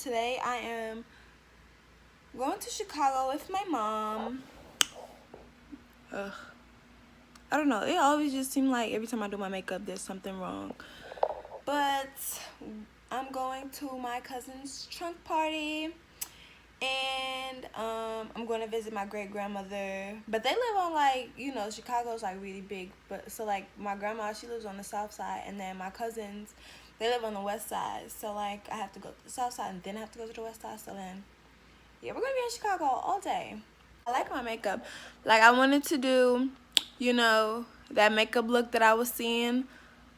today I am going to Chicago with my mom. Ugh. I don't know, it always just seems like every time I do my makeup there's something wrong. But I'm going to my cousin's trunk party, and I'm going to visit my great grandmother. But they live on, like, you know, Chicago's like really big, but so like my grandma, she lives on the south side, and then my cousins, they live on the west side. So like I have to go to the south side and then I have to go to the west side. So then yeah, we're gonna be in Chicago all day. I like my makeup. Like, I wanted to do, you know, that makeup look that I was seeing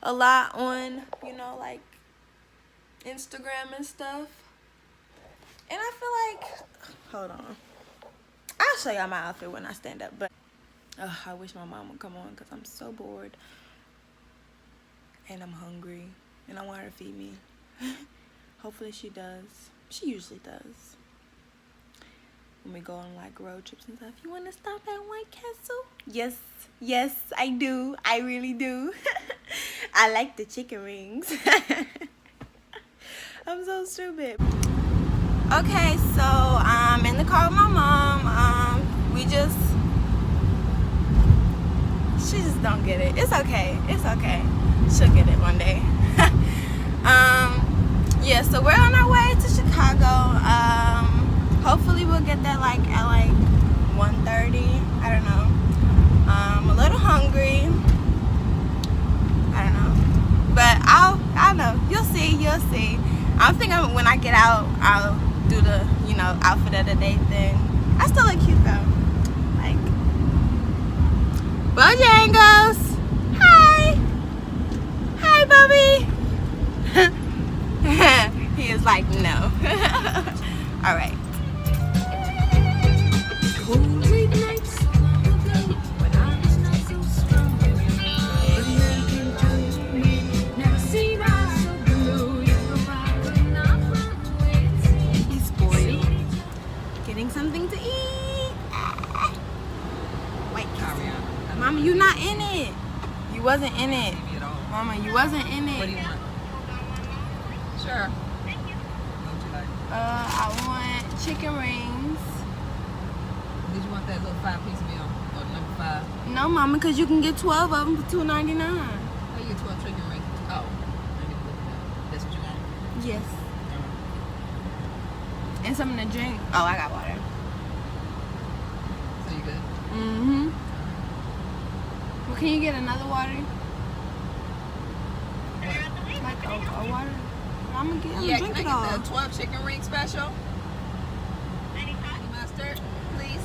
a lot on, you know, like Instagram and stuff. And I feel like, hold on, I'll show y'all my outfit when I stand up. But I wish my mom would come on because I'm so bored and I'm hungry and I want her to feed me. Hopefully she does. She usually does. When we go on like road trips and stuff. You want to stop at White Castle? Yes, I do. I really do. I like the chicken rings. I'm so stupid. Okay, so I'm in the car with my mom. She just don't get it. It's okay. She'll get it one day. Yeah, so we're on our way to Chicago. Hopefully we'll get there like at like 1:30. I don't know. I'm a little hungry. I don't know. But I'll know. You'll see. I'm thinking when I get out, I'll do the, you know, outfit of the day thing. I still look cute though. Like, Bojangles. Hi, Bubby. He is like, no. All right. He's spoiled. Getting something to eat. Wait, Mama, you not in it. You wasn't in it. Mama, you wasn't in it. What do you want? Sure. I want chicken rings. Did you want that little 5-piece meal? Or number 5? No, Mama, because you can get 12 of them for $2.99. Oh, you get 12 chicken rings. Oh. That's what you want? Yes. And something to drink. Oh, I got water. So you good? Mm-hmm. Well, can you get another water? Like a water? I'm gonna drink it all. Can I get the 12 chicken ring special? Mustard, please.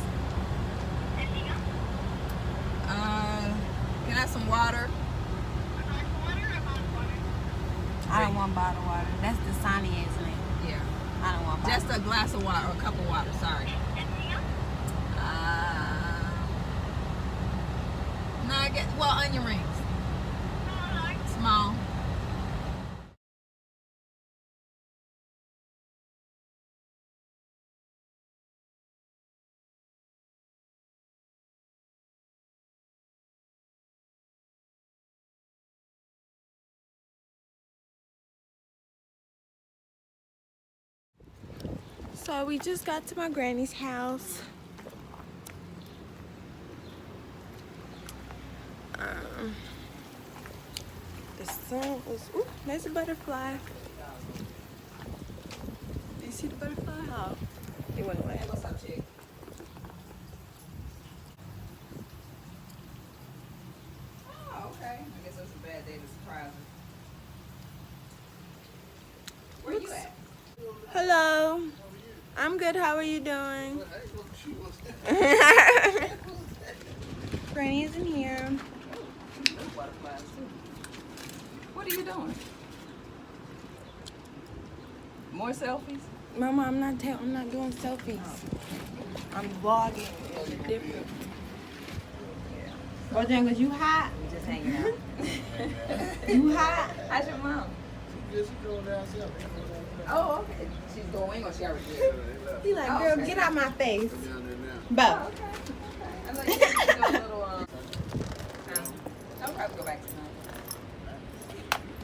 Can I have some water? I don't want bottled water. That's the Sonny, isn't it? Yeah. I don't want bottled. Just a glass of water, or a cup of water, sorry. No, I get, well, onion rings. Small. So we just got to my granny's house. The sun was, ooh, there's a butterfly. Do you see the butterfly? Oh, it went away. What's up, chick? Oh, okay. I guess it was a bad day to surprise her. Where you at? Hello. I'm good. How are you doing? Granny is in here. Butterflies too. What are you doing? More selfies? Mama, I'm not doing selfies. I'm vlogging. It's different. Bojangles, you hot? We just hanging out. You hot? How's your mom? Oh, okay. She's going or she already did? He like, girl, okay. get out my face. Bo. Oh, okay. I thought you were going to do a little, I'll probably go back tonight.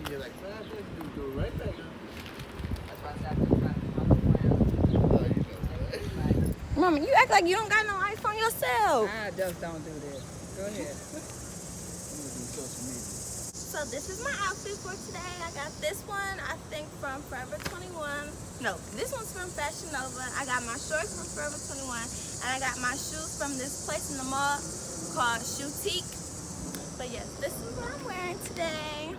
You're like, man, you do it right there. That's why I said I couldn't find my Mama, you act like you don't got no iPhone yourself. I just don't do this. Go ahead. So this is my outfit for today. I got this one, I think, from Forever 21. No, this one's from Fashion Nova. I got my shorts from Forever 21. And I got my shoes from this place in the mall called Shoutique. But yes, this is what I'm wearing today.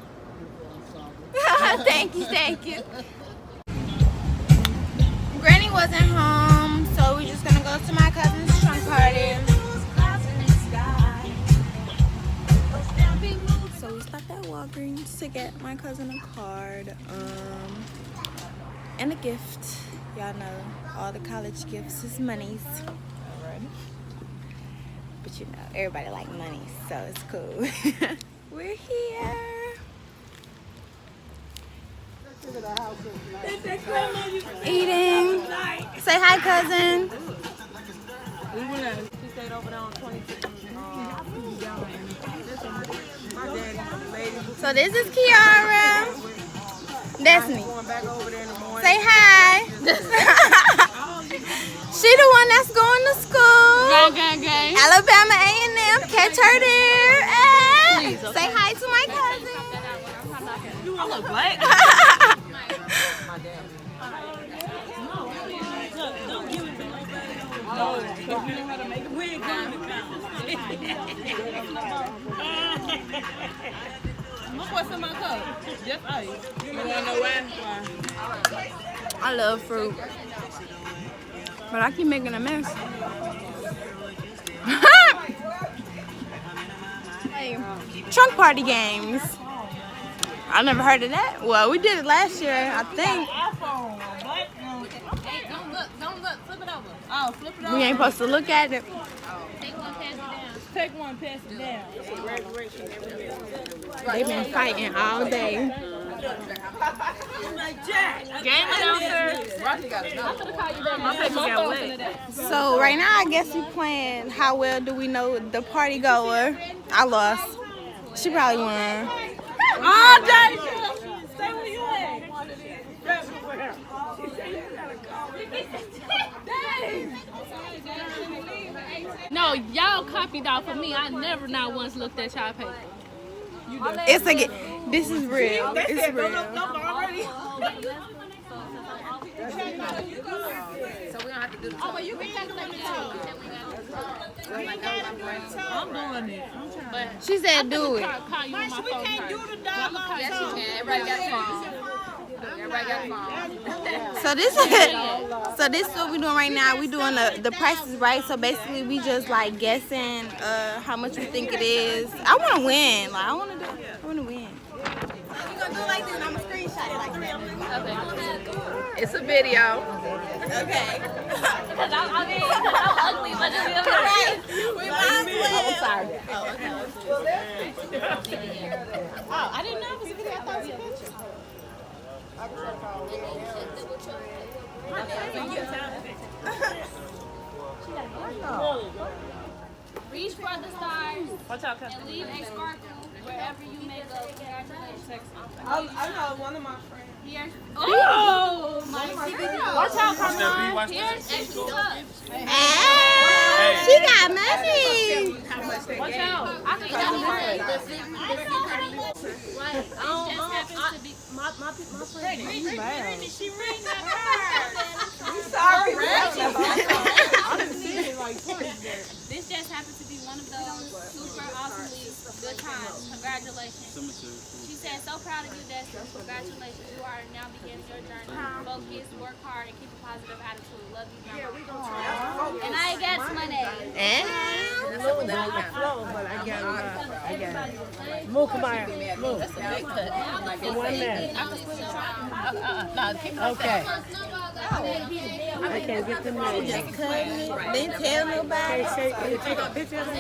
Thank you. Granny wasn't home, so we're just gonna go to my cousin's trunk party. So we stopped at Walgreens to get my cousin a card, and a gift. Y'all know all the college gifts is monies. But you know, everybody like money, so it's cool. We're here. Eating. Say hi, cousin. She stayed over there on 26. So this is Kiara. Destiny. Going back over there in the morning. Say hi. She the one that's going to school. Gang. Alabama A&M. Catch her there. Hey. Say hi to my cousin. I look black. My dad. Don't give it to nobody. Oh, you know how to make a wig. Look what's in my cup. Just ice. You want to know why? I love fruit. But I keep making a mess. Hey, trunk party games. I never heard of that. Well, we did it last year, I think. Hey, don't look. Flip it over. Oh, flip it over. We ain't supposed to look at it. Take one, pass it down. Take one, pass it down. They've been fighting all day. Game announcer. Rocky got it. So right now, I guess we playing how well do we know the party goer. I lost. She probably won. Oh, Daddy! Stay where you at. No, y'all copied off of me. I never not once looked at y'all paper. It's like this is real. It's real. So we're gonna have to do the talk. You can calculate the total. I'm doing it. She said do it. Call you on my phone. Can't do the dog. Yes, you can. Everybody got a phone. Everybody got a phone. So this is what we're doing right now. We doing the prices right. So basically we just like guessing how much we think it is. I want to win. Like I want to win. You gonna do it like this? I'm gonna screenshot it like that. It's a video. Okay. Because I'm ugly, but it's still Right. We might as well. I'm sorry. Oh, okay. Oh, I didn't know it was a video. I thought it was a picture. Reach for the stars and leave a sparkle wherever you may go. Congratulations. I know one of my friends. Here. Oh! Watch out, Carmine. Here's extra cup. Hey, she got money. Watch out. I can tell you my friend. She ring that Sorry. This just happened to be one of those super awesomely good times. Congratulations. She said, so proud of you, Destiny. Congratulations. You are now beginning your journey. Focus, work hard, and keep a positive attitude. Love you, Mama. And I got money. Move, come on. Move. One minute. Okay. I can't get the name. Didn't tell nobody. Take a picture of the